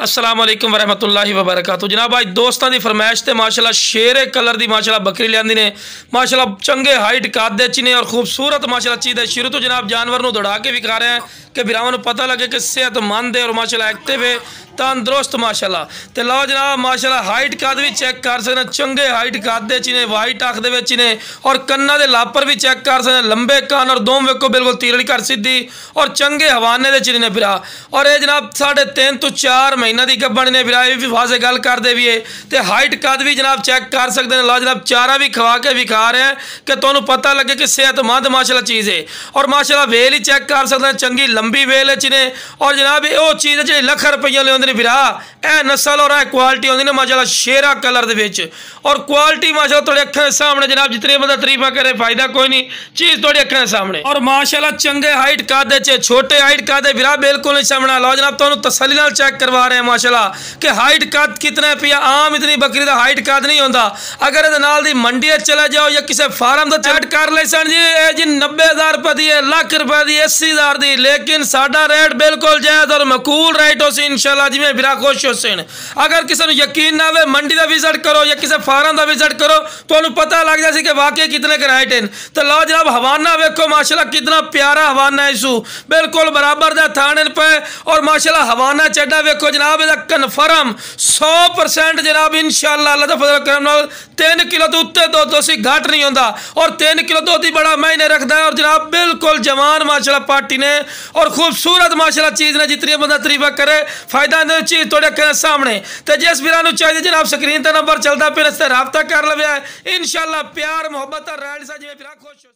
अस्सलाम वालेकुम वरहमतुल्लाहि वबरकातुहू। जनाब आज दोस्तों की फरमाइश से माशाल्लाह शेरे कलर की माशाल्लाह बकरी लियांदी ने। माशाल्लाह चंगे हाइट कादे च ने और खूबसूरत माशाल्लाह चीज़ है। शुरू तो जनाब जानवर को दौड़ा के विखा रहे हैं कि भरावां नूं पता लगे कि सेहतमंद है और माशाल्लाह एक्टिव है, तंदुरुस्त माशाल्लाह। तो लो जनाब माशाल्लाह हाइट कद भी चेक कर सकते, चंगे हाइट कद ने, वाइट अख दे ने और कन्ना के लापर भी चेक कर सकते, लंबे कान और दोम वेखो बिल्कुल तीरड़ी कर सीधी और चंगे हवाने दे ने फिरा। और ये जनाब 3.5 तो 4 महीना की गब्बन ने फिरा। ये भी वाजे गल करते भी है तो हाइट कद भी जनाब चेक कर सकते हैं। लो जनाब चारा भी खवा के विखा रहे हैं कि तुहानूं पता लगे कि सेहतमंद माशाल्लाह चीज़ है। और माशाल्लाह वेल ही चेक कर सकते हैं, चंगी लंबी वेल ने। और जनाब वो चीज़ है जी लख रुपये लिया फिरा। यह नस्ल और यह क्वालिटी आती है माशाल्लाह शेरा कलर के और क्वालिटी माशाल्लाह थोड़ी अखा के सामने। जनाब जितनी बंदा तरीफा करे फायदा कोई नहीं, चीज़ थोड़ी अखा के सामने। और माशाल्लाह चंगे हाइट कद छोटे हाइट कद फिरा बिल्कुल नहीं सामने। लो जनाब तुहानूं तसल्ली नाल चेक करवा रहे हैं माशाल्लाह कि हाइट कद कितना पिया। आम इतनी बकरी का हाइट कद नहीं होता। अगर ये मंडी चले जाओ या किसी फार्म का चैट कर ले सन जी 90,000 रुपये की है, लाख रुपए की, 80,000 की। लेकिन साडा रेट बिल्कुल जायज़ और मकूल रेट हो सी इंशाल्लाह जिवें फिरा खुश हो सन। अगर किसी को यकीन ना आवे मंडी का विजिट करो या किसी फार्म का विजिट करो तो पता लग जाए कि वाकई कितने के राइट हैं। तो लो जनाब हवाना वेखो माशाल्लाह कितना प्यारा हवाना है। इसू बिल्कुल बराबर का थाने पे और माशाल्लाह हवाना चड्डा वेखो जनाब इसका कन्फर्म 100% जनाब इंशाल्लाह अल्लाह दा फजल करम नाल 3 किलो तो उत्ते दुध सी घट नहीं होता और 3 किलो दुध ही बड़ा मायने रखता है। और जनाब बिल्कुल जवान माशाल्लाह पार्टी ने और खूबसूरत माशाल्लाह चीज़ ने। जितनी बंदा तरीफा करे फायदा चीज़ थोड़े अखियों सामने। तो जिस वीरां नूं चाहिए जनाब स्क्रीन पर नंबर चलता फिर इससे रब्ता कर लवे। इंशाल्लाह प्यार मुहब्बत और रैल सा जिवें फिरा खुश।